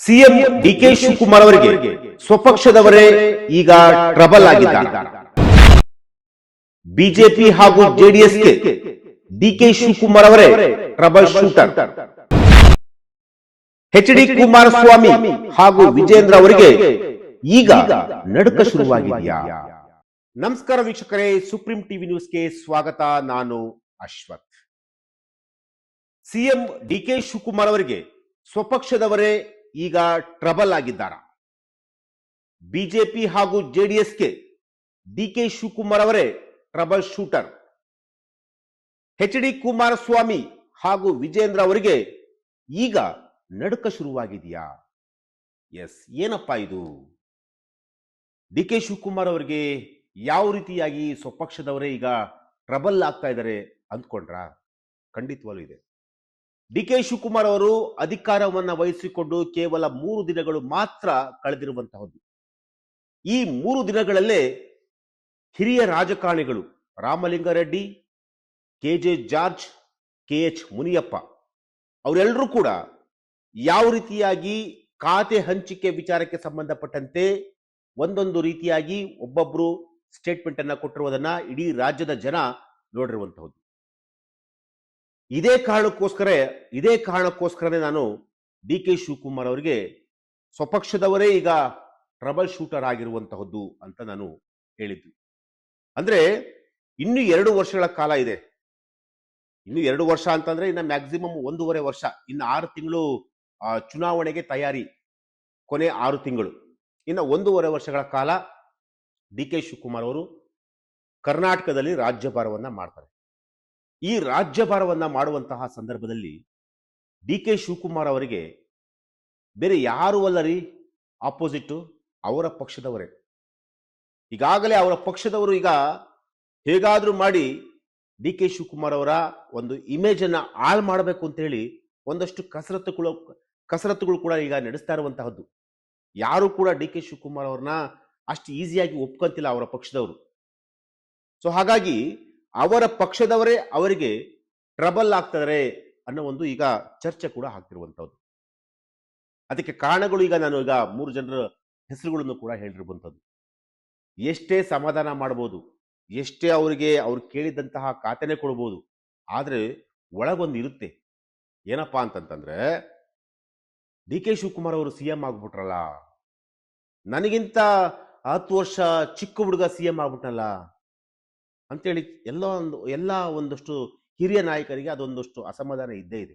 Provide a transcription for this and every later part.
CM DK Shivakumar ಅವರಿಗೆ ಸ್ವಪಕ್ಷದವರೇ ಈಗ trouble ಆಗಿದ್ದಾರೆ. ಬಿಜೆಪಿ ಹಾಗೂ ಜೆಡಿಎಸ್ಗೆ ಡಿಕೆ ಶಿವಕುಮಾರ್ ಅವರೇ trouble shooter. H D Kumaraswamy ಹಾಗೂ ವಿಜೇಂದ್ರ ಅವರಿಗೆ ಈಗ ನಡುಕ ಶುರುವಾಗಿದೆಯಾ? ನಮಸ್ಕಾರ ವೀಕ್ಷಕರೇ, ಸುಪ್ರೀಂ ಟಿವಿ ನ್ಯೂಸ್ಗೆ ಸ್ವಾಗತ. ನಾನು ಅಶ್ವಥ್. ಸಿಎಂ ಡಿಕೆ ಶಿವಕುಮಾರ್ ಅವರಿಗೆ ಸ್ವಪಕ್ಷದವರೇ ಈಗ ಟ್ರಬಲ್ ಆಗಿದ್ದಾರೆ. ಬಿಜೆಪಿ ಹಾಗೂ ಜೆಡಿಎಸ್ಗೆ ಡಿಕೆ ಶಿವಕುಮಾರ್ ಅವರೇ trouble shooter. H D Kumaraswamy ಹಾಗೂ ವಿಜೇಂದ್ರ ಅವರಿಗೆ ಈಗ ನಡುಕ ಶುರುವಾಗಿದೆಯಾ? ಎಸ್, ಏನಪ್ಪಾ ಇದು? ಡಿಕೆ ಶಿವಕುಮಾರ್ ಅವರಿಗೆ ಯಾವ ರೀತಿಯಾಗಿ ಸ್ವಪಕ್ಷದವರೇ ಈಗ ಟ್ರಬಲ್ ಆಗ್ತಾ ಇದ್ದಾರೆ ಅಂದ್ಕೊಂಡ್ರ? ಖಂಡಿತವಾಗ್ಲೂ ಇದೆ. ಡಿಕೆ ಶಿವಕುಮಾರ್ ಅವರು ಅಧಿಕಾರವನ್ನ ವಹಿಸಿಕೊಂಡು ಕೇವಲ 3 ದಿನಗಳು ಮಾತ್ರ ಕಳೆದಿರುವಂತಹದ್ದು. ಈ 3 ದಿನಗಳಲ್ಲೇ ಹಿರಿಯ ರಾಜಕಾರಣಿಗಳು Ramalinga Reddy, K J George, K H Muniyappa ಅವರೆಲ್ಲರೂ ಕೂಡ ಯಾವ ರೀತಿಯಾಗಿ ಖಾತೆ ಹಂಚಿಕೆ ವಿಚಾರಕ್ಕೆ ಸಂಬಂಧಪಟ್ಟಂತೆ ಒಂದೊಂದು ರೀತಿಯಾಗಿ ಒಬ್ಬೊಬ್ರು ಸ್ಟೇಟ್ಮೆಂಟ್ ಅನ್ನ ಕೊಟ್ಟಿರುವುದನ್ನ ಇಡೀ ರಾಜ್ಯದ ಜನ ನೋಡಿರುವಂತಹದ್ದು. ಇದೇ ಕಾರಣಕ್ಕೋಸ್ಕರನೇ ನಾನು ಡಿ ಕೆ ಶಿವಕುಮಾರ್ ಅವರಿಗೆ ಸ್ವಪಕ್ಷದವರೇ ಈಗ ಟ್ರಬಲ್ ಶೂಟರ್ ಆಗಿರುವಂತಹದ್ದು ಅಂತ ನಾನು ಹೇಳಿದ್ದು. ಅಂದ್ರೆ ಇನ್ನು 2 ವರ್ಷಗಳ ಕಾಲ ಇದೆ. ಇನ್ನು 2 ವರ್ಷ ಅಂತಂದ್ರೆ ಇನ್ನು ಮ್ಯಾಕ್ಸಿಮಮ್ 1.5 ವರ್ಷ, ಇನ್ನು 6 ತಿಂಗಳು ಚುನಾವಣೆಗೆ ತಯಾರಿ, ಕೊನೆ 6 ತಿಂಗಳು, ಇನ್ನು 1.5 ವರ್ಷಗಳ ಕಾಲ ಡಿ ಕೆ ಶಿವಕುಮಾರ್ ಅವರು ಕರ್ನಾಟಕದಲ್ಲಿ ರಾಜ್ಯಭಾರವನ್ನ ಮಾಡ್ತಾರೆ. ಈ ರಾಜ್ಯಭಾರವನ್ನ ಮಾಡುವಂತಹ ಸಂದರ್ಭದಲ್ಲಿ ಡಿ ಕೆ ಶಿವಕುಮಾರ್ ಅವರಿಗೆ ಬೇರೆ ಯಾರು ಅಲ್ಲರಿ ಆಪೋಸಿಟ್, ಅವರ ಪಕ್ಷದವರೇ. ಈಗಾಗಲೇ ಅವರ ಪಕ್ಷದವರು ಈಗ ಹೇಗಾದ್ರೂ ಮಾಡಿ ಡಿ ಕೆ ಶಿವಕುಮಾರ್ ಅವರ ಒಂದು ಇಮೇಜ್ ಅನ್ನ ಹಾಳು ಮಾಡಬೇಕು ಅಂತ ಹೇಳಿ ಒಂದಷ್ಟು ಕಸರತ್ತುಗಳು ಕೂಡ ಈಗ ನಡೆಸ್ತಾ ಇರುವಂತಹದ್ದು. ಯಾರು ಕೂಡ ಡಿ ಕೆ ಶಿವಕುಮಾರ್ ಅವ್ರನ್ನ ಅಷ್ಟು ಈಸಿಯಾಗಿ ಒಪ್ಕೊಂತಿಲ್ಲ ಅವರ ಪಕ್ಷದವರು. ಸೊ ಹಾಗಾಗಿ ಅವರ ಪಕ್ಷದವರೇ ಅವರಿಗೆ ಟ್ರಬಲ್ ಆಗ್ತಾರೆ ಅನ್ನೋ ಒಂದು ಈಗ ಚರ್ಚೆ ಕೂಡ ಆಗ್ತಿರುವಂತಹದ್ದು. ಅದಕ್ಕೆ ಕಾರಣಗಳು ಈಗ ನಾನು 3 ಜನರ ಹೆಸರುಗಳನ್ನು ಕೂಡ ಹೇಳಿರುವಂಥದ್ದು. ಎಷ್ಟೇ ಸಮಾಧಾನ ಮಾಡಬಹುದು, ಎಷ್ಟೇ ಅವ್ರು ಕೇಳಿದಂತಹ ಖಾತೆನೆ ಕೊಡ್ಬೋದು, ಆದ್ರೆ ಒಳಗೊಂದು ಇರುತ್ತೆ. ಏನಪ್ಪಾ ಅಂತಂತಂದ್ರೆ, ಡಿ ಕೆ ಶಿವಕುಮಾರ್ ಅವರು ಸಿಎಂ ಆಗ್ಬಿಟ್ರಲ್ಲ, ನನಗಿಂತ 10 ವರ್ಷ ಚಿಕ್ಕ ಹುಡುಗ ಸಿಎಂ ಆಗ್ಬಿಟ್ನಲ್ಲ ಅಂತೇಳಿ ಎಲ್ಲ ಒಂದಷ್ಟು ಹಿರಿಯ ನಾಯಕರಿಗೆ ಅದೊಂದಷ್ಟು ಅಸಮಾಧಾನ ಇದ್ದೇ ಇದೆ.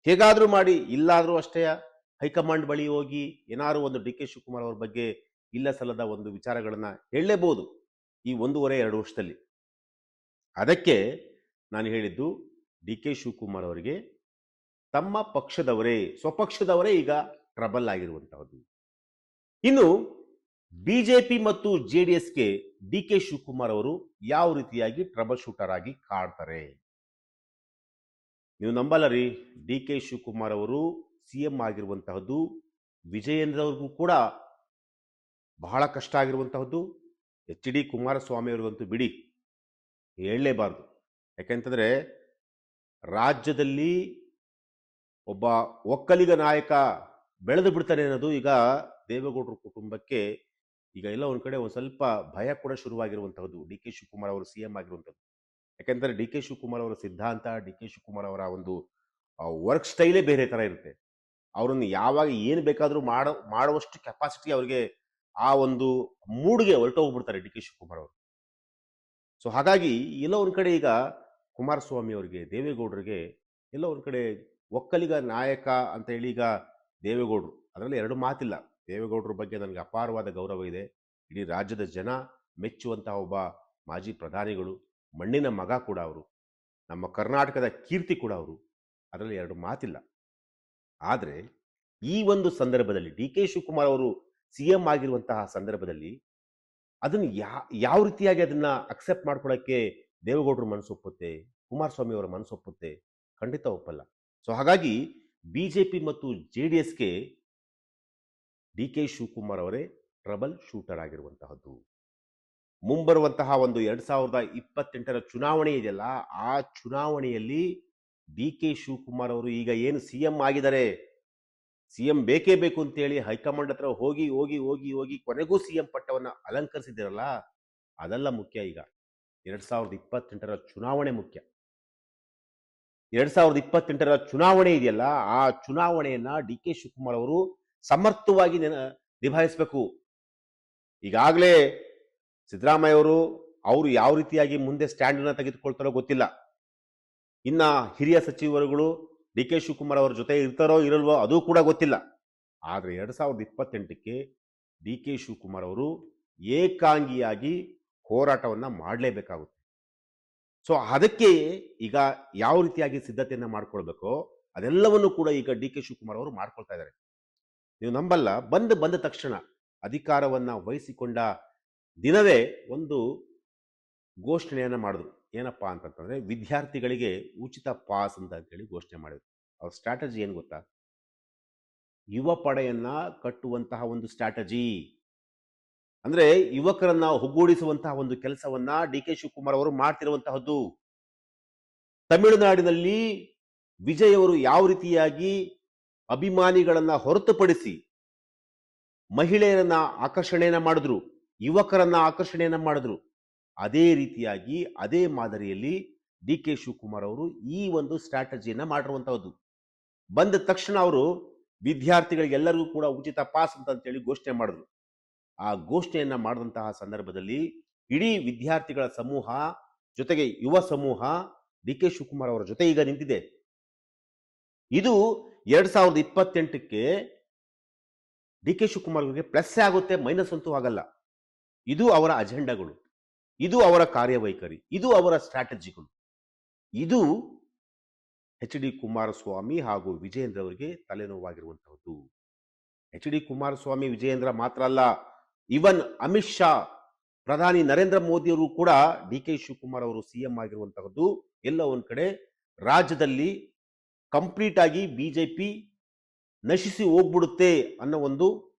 ಹೇಗಾದ್ರೂ ಮಾಡಿ, ಇಲ್ಲಾದ್ರೂ ಅಷ್ಟೇ ಹೈಕಮಾಂಡ್ ಬಳಿ ಹೋಗಿ ಏನಾದ್ರು ಒಂದು ಡಿ ಕೆ ಶಿವಕುಮಾರ್ ಅವ್ರ ಬಗ್ಗೆ ಇಲ್ಲ ಸಲ್ಲದ ಒಂದು ವಿಚಾರಗಳನ್ನ ಹೇಳಲೇಬಹುದು ಈ 1.5-2 ವರ್ಷದಲ್ಲಿ. ಅದಕ್ಕೆ ನಾನು ಹೇಳಿದ್ದು, ಡಿ ಕೆ ಶಿವಕುಮಾರ್ ಅವರಿಗೆ ತಮ್ಮ ಪಕ್ಷದವರೇ, ಸ್ವಪಕ್ಷದವರೇ ಈಗ ಟ್ರಬಲ್ ಆಗಿರುವಂತಹದ್ದು. ಇನ್ನು ಬಿಜೆಪಿ ಮತ್ತು ಜೆಡಿಎಸ್ಗೆ ಡಿ ಕೆ ಶಿವಕುಮಾರ್ ಅವರು ಯಾವ ರೀತಿಯಾಗಿ ಟ್ರಬಲ್ ಶೂಟರ್ ಆಗಿ ಕಾಡ್ತಾರೆ? ನೀವು ನಂಬಲ್ಲ ರೀ, ಡಿ ಕೆ ಶಿವಕುಮಾರ್ ಅವರು ಸಿಎಂ ಆಗಿರುವಂತಹದ್ದು ವಿಜಯೇಂದ್ರ ಅವ್ರಿಗೂ ಕೂಡ ಬಹಳ ಕಷ್ಟ ಆಗಿರುವಂತಹದ್ದು. ಎಚ್ ಡಿ ಕುಮಾರಸ್ವಾಮಿ ಅವ್ರಿಗಂತೂ ಬಿಡಿ, ಹೇಳಲೇಬಾರ್ದು. ಯಾಕೆಂತಂದ್ರೆ ರಾಜ್ಯದಲ್ಲಿ ಒಬ್ಬ ಒಕ್ಕಲಿಗ ನಾಯಕ ಬೆಳೆದು ಬಿಡ್ತಾನೆ ಅನ್ನೋದು ಈಗ ದೇವೇಗೌಡರ ಕುಟುಂಬಕ್ಕೆ ಈಗ ಎಲ್ಲ ಒಂದ್ ಕಡೆ ಒಂದ್ ಸ್ವಲ್ಪ ಭಯ ಕೂಡ ಶುರುವಾಗಿರುವಂತಹದ್ದು ಡಿ ಕೆ ಶಿವಕುಮಾರ್ ಅವರು ಸಿಎಂ ಆಗಿರುವಂಥದ್ದು. ಯಾಕೆಂದ್ರೆ ಡಿ ಕೆ ಶಿವಕುಮಾರ್ ಅವರ ಸಿದ್ಧಾಂತ, ಡಿ ಕೆ ಶಿವಕುಮಾರ್ ಅವರ ಒಂದು ವರ್ಕ್ ಸ್ಟೈಲೇ ಬೇರೆ ತರ ಇರುತ್ತೆ. ಅವರನ್ನು ಯಾವಾಗ ಏನು ಬೇಕಾದ್ರೂ ಮಾಡುವಷ್ಟು ಕೆಪಾಸಿಟಿ ಅವರಿಗೆ, ಆ ಒಂದು ಮೂಡ್ಗೆ ಹೊರಟೋಗ್ಬಿಡ್ತಾರೆ ಡಿ ಕೆ ಶಿವಕುಮಾರ್ ಅವರು. ಸೊ ಹಾಗಾಗಿ ಎಲ್ಲ ಒಂದ್ ಕಡೆ ಈಗ ಕುಮಾರಸ್ವಾಮಿ ಅವರಿಗೆ, ದೇವೇಗೌಡರಿಗೆ ಎಲ್ಲ ಒಂದ್ ಕಡೆ ಒಕ್ಕಲಿಗ ನಾಯಕ ಅಂತ ಹೇಳಿ ಈಗ ದೇವೇಗೌಡರು, ಅದರಲ್ಲಿ 2 ಮಾತಿಲ್ಲ. ದೇವೇಗೌಡರ ಬಗ್ಗೆ ನನಗೆ ಅಪಾರವಾದ ಗೌರವ ಇದೆ. ಇಡೀ ರಾಜ್ಯದ ಜನ ಮೆಚ್ಚುವಂತಹ ಒಬ್ಬ ಮಾಜಿ ಪ್ರಧಾನಿಗಳು, ಮಣ್ಣಿನ ಮಗ ಕೂಡ ಅವರು, ನಮ್ಮ ಕರ್ನಾಟಕದ ಕೀರ್ತಿ ಕೂಡ ಅವರು, ಅದರಲ್ಲಿ 2 ಮಾತಿಲ್ಲ. ಆದ್ರೆ ಈ ಒಂದು ಸಂದರ್ಭದಲ್ಲಿ ಡಿ ಕೆ ಶಿವಕುಮಾರ್ ಅವರು ಸಿಎಂ ಆಗಿರುವಂತಹ ಸಂದರ್ಭದಲ್ಲಿ ಅದನ್ನು ಯಾವ ರೀತಿಯಾಗಿ ಅದನ್ನ ಅಕ್ಸೆಪ್ಟ್ ಮಾಡ್ಕೊಳ್ಳೋಕ್ಕೆ ದೇವೇಗೌಡರು ಮನಸ್ಸೊಪ್ಪುತ್ತೆ, ಕುಮಾರಸ್ವಾಮಿ ಅವರ ಮನಸ್ಸೊಪ್ಪುತ್ತೆ? ಖಂಡಿತ ಒಪ್ಪಲ್ಲ. ಸೊ ಹಾಗಾಗಿ ಬಿಜೆಪಿ ಮತ್ತು ಜೆಡಿಎಸ್ಗೆ ಡಿ ಕೆ ಶಿವಕುಮಾರ್ ಅವರೇ ಟ್ರಬಲ್ ಶೂಟರ್ ಆಗಿರುವಂತಹದ್ದು. ಮುಂಬರುವಂತಹ ಒಂದು 2028ರ ಚುನಾವಣೆ ಇದೆಯಲ್ಲ, ಆ ಚುನಾವಣೆಯಲ್ಲಿ ಡಿ ಕೆ ಶಿವಕುಮಾರ್ ಅವರು ಈಗ ಏನು ಸಿಎಂ ಆಗಿದ್ದಾರೆ, ಸಿಎಂ ಬೇಕೇ ಬೇಕು ಅಂತೇಳಿ ಹೈಕಮಾಂಡ್ ಹತ್ರ ಹೋಗಿ ಹೋಗಿ ಹೋಗಿ ಹೋಗಿ ಕೊನೆಗೂ ಸಿಎಂ ಪಟ್ಟವನ್ನ ಅಲಂಕರಿಸಿದಿರಲ್ಲ, ಅದೆಲ್ಲ ಮುಖ್ಯ. ಈಗ 2028ರ ಚುನಾವಣೆ ಮುಖ್ಯ. 2028ರ ಚುನಾವಣೆ ಇದೆಯಲ್ಲ, ಆ ಚುನಾವಣೆಯನ್ನ ಡಿ ಕೆ ಶಿವಕುಮಾರ್ ಅವರು ಸಮರ್ಥವಾಗಿ ನಿಭಾಯಿಸಬೇಕು. ಈಗಾಗಲೇ ಸಿದ್ದರಾಮಯ್ಯ ಅವರು ಯಾವ ರೀತಿಯಾಗಿ ಮುಂದೆ ಸ್ಟ್ಯಾಂಡ್ ಅನ್ನ ತೆಗೆದುಕೊಳ್ತಾರೋ ಗೊತ್ತಿಲ್ಲ. ಇನ್ನ ಹಿರಿಯ ಸಚಿವರುಗಳು ಡಿ ಕೆ ಶಿವಕುಮಾರ್ ಅವರ ಜೊತೆ ಇರ್ತಾರೋ ಇರಲ್ವೋ ಅದು ಕೂಡ ಗೊತ್ತಿಲ್ಲ. ಆದ್ರೆ 2028ಕ್ಕೆ ಡಿ ಕೆ ಶಿವಕುಮಾರ್ ಅವರು ಏಕಾಂಗಿಯಾಗಿ ಹೋರಾಟವನ್ನ ಮಾಡಲೇಬೇಕಾಗುತ್ತೆ. ಸೊ ಅದಕ್ಕೆ ಈಗ ಯಾವ ರೀತಿಯಾಗಿ ಸಿದ್ಧತೆಯನ್ನ ಮಾಡ್ಕೊಳ್ಬೇಕೋ ಅದೆಲ್ಲವನ್ನು ಕೂಡ ಈಗ ಡಿ ಕೆ ಶಿವಕುಮಾರ್ ಅವರು ಮಾಡ್ಕೊಳ್ತಾ ಇದ್ದಾರೆ. ನೀವು ನಂಬಲ್ಲ, ಬಂದ ತಕ್ಷಣ ಅಧಿಕಾರವನ್ನ ವಹಿಸಿಕೊಂಡ ದಿನವೇ ಒಂದು ಘೋಷಣೆಯನ್ನ ಮಾಡಿದ್ರು. ಏನಪ್ಪಾ ಅಂತಂತಂದ್ರೆ ವಿದ್ಯಾರ್ಥಿಗಳಿಗೆ ಉಚಿತ ಪಾಸ್ ಅಂತ ಹೇಳಿ ಘೋಷಣೆ ಮಾಡಿದ್ರು. ಅವ್ರ ಸ್ಟ್ರಾಟಜಿ ಏನು ಗೊತ್ತಾ? ಯುವ ಪಡೆಯನ್ನ ಕಟ್ಟುವಂತಹ ಒಂದು ಸ್ಟ್ರಾಟಜಿ. ಅಂದ್ರೆ ಯುವಕರನ್ನ ಒಗ್ಗೂಡಿಸುವಂತಹ ಒಂದು ಕೆಲಸವನ್ನ ಡಿ ಕೆ ಶಿವಕುಮಾರ್ ಅವರು ಮಾಡ್ತಿರುವಂತಹದ್ದು. ತಮಿಳುನಾಡಿನಲ್ಲಿ ವಿಜಯ್ ಅವರು ಯಾವ ರೀತಿಯಾಗಿ ಅಭಿಮಾನಿಗಳನ್ನ ಹೊರತುಪಡಿಸಿ ಮಹಿಳೆಯರನ್ನ ಆಕರ್ಷಣೆಯನ್ನ ಮಾಡಿದ್ರು, ಯುವಕರನ್ನ ಆಕರ್ಷಣೆಯನ್ನ ಮಾಡಿದ್ರು, ಅದೇ ರೀತಿಯಾಗಿ ಅದೇ ಮಾದರಿಯಲ್ಲಿ ಡಿ ಕೆ ಶಿವಕುಮಾರ್ ಅವರು ಈ ಒಂದು ಸ್ಟ್ರಾಟಜಿಯನ್ನ ಮಾಡಿರುವಂತಹದ್ದು. ಬಂದ ತಕ್ಷಣ ಅವರು ವಿದ್ಯಾರ್ಥಿಗಳಿಗೆಲ್ಲರಿಗೂ ಕೂಡ ಉಚಿತ ಪಾಸ್ ಅಂತೇಳಿ ಘೋಷಣೆ ಮಾಡಿದ್ರು. ಆ ಘೋಷಣೆಯನ್ನ ಮಾಡಿದಂತಹ ಸಂದರ್ಭದಲ್ಲಿ ಇಡೀ ವಿದ್ಯಾರ್ಥಿಗಳ ಸಮೂಹ ಜೊತೆಗೆ ಯುವ ಸಮೂಹ ಡಿ ಕೆ ಶಿವಕುಮಾರ್ ಅವರ ಜೊತೆ ಈಗ ನಿಂತಿದೆ. ಇದು 2028ಕ್ಕೆ ಡಿ ಕೆ ಶಿವಕುಮಾರ್ ಅವರಿಗೆ ಪ್ಲಸ್ ಆಗುತ್ತೆ, ಮೈನಸ್ ಅಂತೂ ಆಗಲ್ಲ. ಇದು ಅವರ ಅಜೆಂಡಾಗಳು, ಇದು ಅವರ ಕಾರ್ಯವೈಖರಿ, ಇದು ಅವರ ಸ್ಟ್ರಾಟಜಿಗಳು. ಇದು ಎಚ್ ಡಿ ಕುಮಾರಸ್ವಾಮಿ ಹಾಗೂ ವಿಜಯೇಂದ್ರ ಅವರಿಗೆ ತಲೆನೋವಾಗಿರುವಂತಹದ್ದು. ಎಚ್ ಡಿ ಕುಮಾರಸ್ವಾಮಿ ವಿಜಯೇಂದ್ರ ಮಾತ್ರ ಅಲ್ಲ, ಇವನ್ ಅಮಿತ್ ಶಾ, ಪ್ರಧಾನಿ ನರೇಂದ್ರ ಮೋದಿ ಅವರು ಕೂಡ ಡಿ ಕೆ ಶಿವಕುಮಾರ್ ಅವರು ಸಿಎಂ ಆಗಿರುವಂತಹದ್ದು ಎಲ್ಲ ಒಂದ್ ಕಡೆ ರಾಜ್ಯದಲ್ಲಿ ಕಂಪ್ಲೀಟ್ ಆಗಿ ಬಿಜೆಪಿ ನಶಿಸಿ ಹೋಗ್ಬಿಡುತ್ತೆ ಅನ್ನೋ ಒಂದು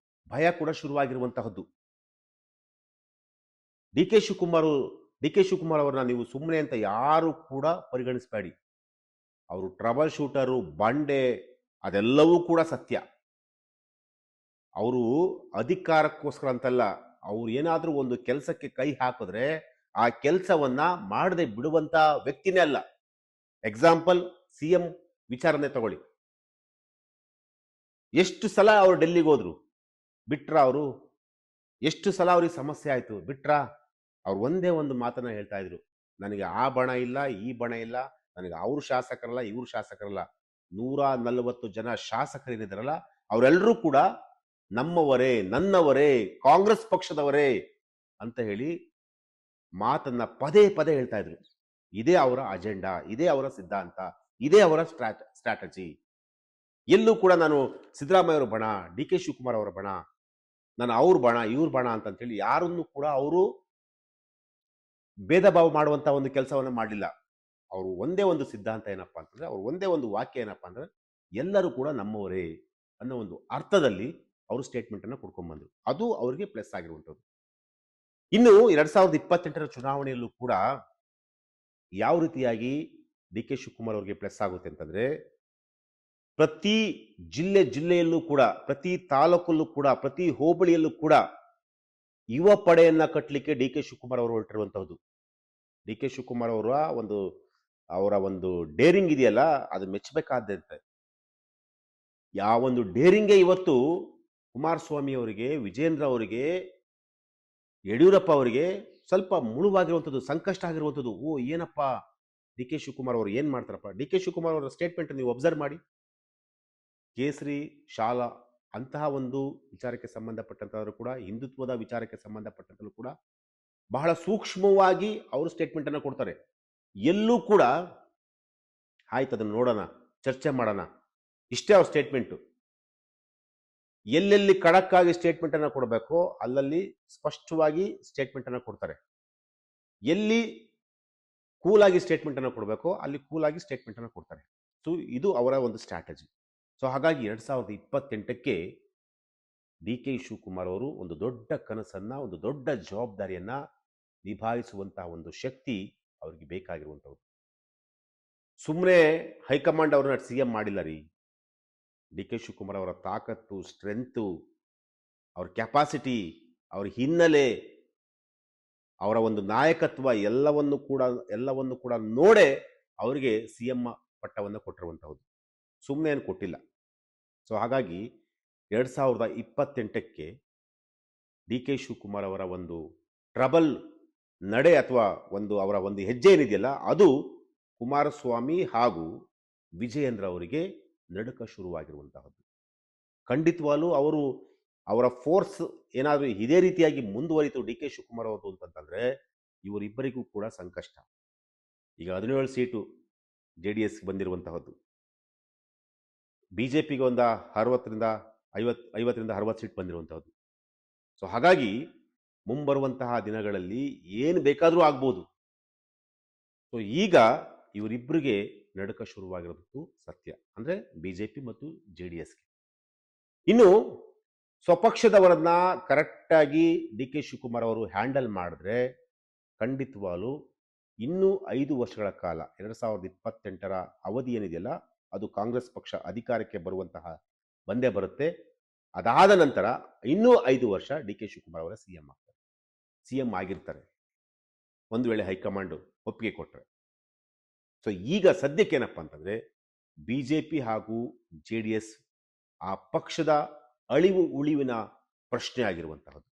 ಭಯ ಕೂಡ ಶುರುವಾಗಿರುವಂತಹದ್ದು. ಡಿ ಕೆ ಶಿವಕುಮಾರ್ ಅವರನ್ನ ನೀವು ಸುಮ್ಮನೆ ಅಂತ ಯಾರು ಕೂಡ ಪರಿಗಣಿಸಬೇಡಿ. ಅವರು ಟ್ರಬಲ್ ಶೂಟರು, ಬಂಡೆ, ಅದೆಲ್ಲವೂ ಕೂಡ ಸತ್ಯ. ಅವರು ಅಧಿಕಾರಕ್ಕೋಸ್ಕರ ಅಂತಲ್ಲ, ಅವ್ರು ಏನಾದ್ರೂ ಒಂದು ಕೆಲಸಕ್ಕೆ ಕೈ ಹಾಕಿದ್ರೆ ಆ ಕೆಲಸವನ್ನ ಮಾಡದೆ ಬಿಡುವಂತ ವ್ಯಕ್ತಿನೇ ಅಲ್ಲ. ಎಕ್ಸಾಂಪಲ್ ಸಿಎಂ ವಿಚಾರನೆ ತಗೊಳ್ಳಿ. ಎಷ್ಟು ಸಲ ಅವರು ಡೆಲ್ಲಿಗೆ ಹೋದ್ರು, ಬಿಟ್ರ ಅವರು? ಎಷ್ಟು ಸಲ ಅವ್ರಿಗೆ ಸಮಸ್ಯೆ ಆಯ್ತು, ಬಿಟ್ರ? ಅವ್ರು ಒಂದೇ ಒಂದು ಮಾತನ್ನ ಹೇಳ್ತಾ ಇದ್ರು, ನನಗೆ ಆ ಬಣ ಇಲ್ಲ, ಈ ಬಣ ಇಲ್ಲ, ನನಗೆ ಅವ್ರು ಶಾಸಕರಲ್ಲ, ಇವ್ರು ಶಾಸಕರಲ್ಲ, 140 ಜನ ಶಾಸಕರೇನಿದಾರಲ್ಲ ಅವರೆಲ್ಲರೂ ಕೂಡ ನಮ್ಮವರೇ, ನನ್ನವರೇ, ಕಾಂಗ್ರೆಸ್ ಪಕ್ಷದವರೇ ಅಂತ ಹೇಳಿ ಮಾತನ್ನ ಪದೇ ಪದೇ ಹೇಳ್ತಾ ಇದ್ರು. ಇದೇ ಅವರ ಅಜೆಂಡಾ, ಇದೇ ಅವರ ಸಿದ್ಧಾಂತ, ಇದೇ ಅವರ ಸ್ಟ್ರಾಟಜಿ. ಎಲ್ಲೂ ಕೂಡ ನಾನು ಸಿದ್ದರಾಮಯ್ಯ ಅವರ ಬಣ, ಡಿ ಕೆ ಶಿವಕುಮಾರ್ ಅವರ ಬಣ, ನಾನು ಅವ್ರ ಬಣ, ಇವ್ರ ಬಣ ಅಂತೇಳಿ ಯಾರನ್ನು ಕೂಡ ಅವರು ಭೇದ ಭಾವ ಮಾಡುವಂತ ಒಂದು ಕೆಲಸವನ್ನ ಮಾಡಲಿಲ್ಲ. ಅವರು ಒಂದೇ ಒಂದು ಸಿದ್ಧಾಂತ ಏನಪ್ಪಾ ಅಂತಂದ್ರೆ, ಅವ್ರು ಒಂದೇ ಒಂದು ವಾಕ್ಯ ಏನಪ್ಪಾ ಅಂದ್ರೆ, ಎಲ್ಲರೂ ಕೂಡ ನಮ್ಮವರೇ ಅನ್ನೋ ಒಂದು ಅರ್ಥದಲ್ಲಿ ಅವರು ಸ್ಟೇಟ್ಮೆಂಟ್ ಅನ್ನ ಕೊಡ್ಕೊಂಡ್ ಬಂದ್ರು. ಅದು ಅವರಿಗೆ ಪ್ಲಸ್ ಆಗಿರುವಂತದ್ದು. ಇನ್ನು 2028ರ ಚುನಾವಣೆಯಲ್ಲೂ ಕೂಡ ಯಾವ ರೀತಿಯಾಗಿ ಡಿ ಕೆ ಶಿವಕುಮಾರ್ ಅವರಿಗೆ ಪ್ಲಸ್ ಆಗುತ್ತೆ ಅಂತಂದ್ರೆ, ಪ್ರತಿ ಜಿಲ್ಲೆಯಲ್ಲೂ ಕೂಡ, ಪ್ರತಿ ತಾಲೂಕಲ್ಲೂ ಕೂಡ, ಪ್ರತಿ ಹೋಬಳಿಯಲ್ಲೂ ಕೂಡ ಯುವ ಪಡೆಯನ್ನ ಕಟ್ಟಲಿಕ್ಕೆ ಡಿ ಕೆ ಶಿವಕುಮಾರ್ ಅವರು ಹೊರಟಿರುವಂತಹದ್ದು. ಡಿ ಕೆ ಶಿವಕುಮಾರ್ ಅವರ ಒಂದು ಡೇರಿಂಗ್ ಇದೆಯಲ್ಲ, ಅದು ಮೆಚ್ಚಬೇಕಾದಂತೆ. ಯಾವೊಂದು ಡೇರಿಂಗ್ಗೆ ಇವತ್ತು ಕುಮಾರಸ್ವಾಮಿ ಅವರಿಗೆ, ವಿಜೇಂದ್ರ ಅವರಿಗೆ, ಯಡಿಯೂರಪ್ಪ ಅವರಿಗೆ ಸ್ವಲ್ಪ ಮುಳುವಾಗಿರುವಂಥದ್ದು, ಸಂಕಷ್ಟ ಆಗಿರುವಂಥದ್ದು. ಓ ಏನಪ್ಪ ಡಿ ಕೆ ಶಿವಕುಮಾರ್ ಅವರು ಏನ್ ಮಾಡ್ತಾರಪ್ಪ? ಡಿ ಕೆ ಶಿವಕುಮಾರ್ ಅವರ ಸ್ಟೇಟ್ಮೆಂಟ್ ನೀವು ಅಬ್ಸರ್ವ್ ಮಾಡಿ. ಕೇಸರಿ ಶಾಲಾ ಅಂತಹ ಒಂದು ವಿಚಾರಕ್ಕೆ ಸಂಬಂಧಪಟ್ಟಂತವರು ಕೂಡ, ಹಿಂದುತ್ವದ ವಿಚಾರಕ್ಕೆ ಸಂಬಂಧಪಟ್ಟಂತಲೂ ಕೂಡ ಬಹಳ ಸೂಕ್ಷ್ಮವಾಗಿ ಅವರು ಸ್ಟೇಟ್ಮೆಂಟ್ ಅನ್ನು ಕೊಡ್ತಾರೆ. ಎಲ್ಲೂ ಕೂಡ ಆಯ್ತು ಅದನ್ನು ನೋಡೋಣ, ಚರ್ಚೆ ಮಾಡೋಣ, ಇಷ್ಟೇ ಅವ್ರ ಸ್ಟೇಟ್ಮೆಂಟು. ಎಲ್ಲೆಲ್ಲಿ ಖಡಕ್ ಆಗಿ ಸ್ಟೇಟ್ಮೆಂಟ್ ಅನ್ನ ಕೊಡಬೇಕೋ ಅಲ್ಲಲ್ಲಿ ಸ್ಪಷ್ಟವಾಗಿ ಸ್ಟೇಟ್ಮೆಂಟ್ ಅನ್ನ ಕೊಡ್ತಾರೆ. ಎಲ್ಲಿ ಕೂಲ್ ಆಗಿ ಸ್ಟೇಟ್ಮೆಂಟ್ ಅನ್ನ ಕೊಡಬೇಕೋ ಅಲ್ಲಿ ಕೂಲ್ ಆಗಿ ಸ್ಟೇಟ್ಮೆಂಟ್ ಅನ್ನ ಕೊಡ್ತಾರೆ. ಸೊ ಇದು ಅವರ ಒಂದು ಸ್ಟ್ರಾಟಜಿ. ಸೊ ಹಾಗಾಗಿ 2028ಕ್ಕೆ ಡಿ ಕೆ ಶಿವಕುಮಾರ್ ಅವರು ಒಂದು ದೊಡ್ಡ ಕನಸನ್ನ, ಒಂದು ದೊಡ್ಡ ಜವಾಬ್ದಾರಿಯನ್ನ ನಿಭಾಯಿಸುವಂತಹ ಒಂದು ಶಕ್ತಿ ಅವರಿಗೆ ಬೇಕಾಗಿರುವಂಥದ್ದು. ಸುಮ್ಮನೆ ಹೈಕಮಾಂಡ್ ಅವ್ರನ್ನ ಸಿಎಂ ಮಾಡಿಲ್ಲ ರೀ. ಡಿ ಕೆ ಶಿವಕುಮಾರ್ ಅವರ ತಾಕತ್ತು, ಸ್ಟ್ರೆಂತು, ಅವ್ರ ಕೆಪಾಸಿಟಿ, ಅವ್ರ ಹಿನ್ನೆಲೆ, ಅವರ ಒಂದು ನಾಯಕತ್ವ ಎಲ್ಲವನ್ನು ಕೂಡ ನೋಡೇ ಅವರಿಗೆ CM ಪಟ್ಟವನ್ನು ಕೊಟ್ಟಿರುವಂತಹದ್ದು. ಸುಮ್ಮನೆ ಏನು ಕೊಟ್ಟಿಲ್ಲ. ಸೊ ಹಾಗಾಗಿ 2028ಕ್ಕೆ ಡಿ ಕೆ ಶಿವಕುಮಾರ್ ಅವರ ಒಂದು ಟ್ರಬಲ್ ನಡೆ ಅಥವಾ ಅವರ ಒಂದು ಹೆಜ್ಜೆ ಏನಿದೆಯಲ್ಲ, ಅದು ಕುಮಾರಸ್ವಾಮಿ ಹಾಗೂ ವಿಜಯೇಂದ್ರ ಅವರಿಗೆ ನಡುಕ ಶುರುವಾಗಿರುವಂತಹದ್ದು. ಖಂಡಿತವಾಗ್ಲೂ ಅವರ ಫೋರ್ಸ್ ಏನಾದರೂ ಇದೇ ರೀತಿಯಾಗಿ ಮುಂದುವರಿತು ಡಿ ಕೆ ಶಿವಕುಮಾರ್ ಅವರು ಅಂತಂತಂದ್ರೆ ಇವರಿಬ್ಬರಿಗೂ ಕೂಡ ಸಂಕಷ್ಟ. ಈಗ 17 ಸೀಟು JDS ಬಂದಿರುವಂತಹದ್ದು, ಬಿಜೆಪಿಗೆ 60ರಿಂದ 50 ಸೀಟ್ ಬಂದಿರುವಂತಹದ್ದು. ಸೊ ಹಾಗಾಗಿ ಮುಂಬರುವಂತಹ ದಿನಗಳಲ್ಲಿ ಏನು ಬೇಕಾದರೂ ಆಗ್ಬೋದು. ಸೊ ಈಗ ಇವರಿಬ್ಬರಿಗೆ ನಡುಕ ಶುರುವಾಗಿರೋದು ಸತ್ಯ, ಅಂದ್ರೆ ಬಿಜೆಪಿ ಮತ್ತು JDSಗೆ. ಇನ್ನು ಸ್ವಪಕ್ಷದವರನ್ನ ಕರೆಕ್ಟಾಗಿ ಡಿ ಕೆ ಶಿವಕುಮಾರ್ ಅವರು ಹ್ಯಾಂಡಲ್ ಮಾಡಿದ್ರೆ ಖಂಡಿತವಾಗ್ಲೂ ಇನ್ನೂ 5 ವರ್ಷಗಳ ಕಾಲ 2028ರ ಅವಧಿ ಏನಿದೆಯಲ್ಲ, ಅದು ಕಾಂಗ್ರೆಸ್ ಪಕ್ಷ ಅಧಿಕಾರಕ್ಕೆ ಬಂದೇ ಬರುತ್ತೆ. ಅದಾದ ನಂತರ ಇನ್ನೂ 5 ವರ್ಷ ಡಿ ಕೆ ಶಿವಕುಮಾರ್ ಅವರ CM ಆಗಿರ್ತಾರೆ, ಒಂದು ವೇಳೆ ಹೈಕಮಾಂಡ್ ಒಪ್ಪಿಗೆ ಕೊಟ್ಟರೆ. ಸೊ ಈಗ ಸದ್ಯಕ್ಕೇನಪ್ಪ ಅಂತಂದ್ರೆ ಬಿಜೆಪಿ ಹಾಗೂ JDS ಆ ಪಕ್ಷದ ಉಳಿವಿನ ಪ್ರಶ್ನೆ ಆಗಿರುವಂತಹದ್ದು.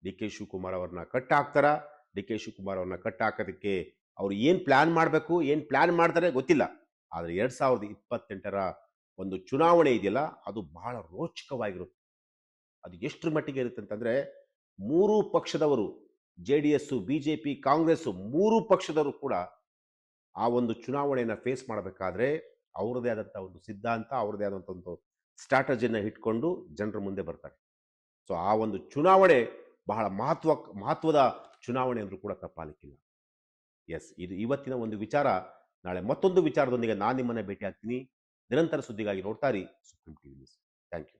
ಡಿ ಕೆ ಶಿವಕುಮಾರ್ ಅವ್ರನ್ನ ಕಟ್ಟಾಕ್ತಾರ, ಡಿ ಕೆ ಶಿವಕುಮಾರ್ ಅವ್ರನ್ನ ಕಟ್ಟಾಕೋದಕ್ಕೆ ಅವ್ರು ಏನು ಪ್ಲಾನ್ ಮಾಡಬೇಕು, ಏನು ಪ್ಲಾನ್ ಮಾಡ್ತಾರೆ ಗೊತ್ತಿಲ್ಲ. ಆದರೆ 2028ರ ಒಂದು ಚುನಾವಣೆ ಇದೆಯಲ್ಲ, ಅದು ಬಹಳ ರೋಚಕವಾಗಿರುತ್ತೆ. ಅದು ಎಷ್ಟರ ಮಟ್ಟಿಗೆ ಇರುತ್ತೆ ಅಂತಂದ್ರೆ 3 ಪಕ್ಷದವರು, JDS, ಬಿಜೆಪಿ, ಕಾಂಗ್ರೆಸ್, 3 ಪಕ್ಷದವರು ಕೂಡ ಆ ಒಂದು ಚುನಾವಣೆಯನ್ನು ಫೇಸ್ ಮಾಡಬೇಕಾದ್ರೆ ಅವರದೇ ಆದಂಥ ಒಂದು ಸಿದ್ಧಾಂತ, ಅವರದೇ ಆದಂಥ ಒಂದು ಸ್ಟ್ರಾಟಜಿಯನ್ನು ಇಟ್ಕೊಂಡು ಜನರ ಮುಂದೆ ಬರ್ತಾರೆ. ಸೊ ಆ ಒಂದು ಚುನಾವಣೆ ಬಹಳ ಮಹತ್ವದ ಚುನಾವಣೆ ಅಂದ್ರೂ ಕೂಡ ತಪ್ಪಾಲಿಕ್ಕಿಲ್ಲ. ಎಸ್, ಇದು ಇವತ್ತಿನ ಒಂದು ವಿಚಾರ. ನಾಳೆ ಮತ್ತೊಂದು ವಿಚಾರದೊಂದಿಗೆ ನಾನು ನಿಮ್ಮನ್ನ ಭೇಟಿ ಆಗ್ತೀನಿ. ನಿರಂತರ ಸುದ್ದಿಗಾಗಿ ನೋಡ್ತಾ ಇರಿ Supreme TV news. Thank you.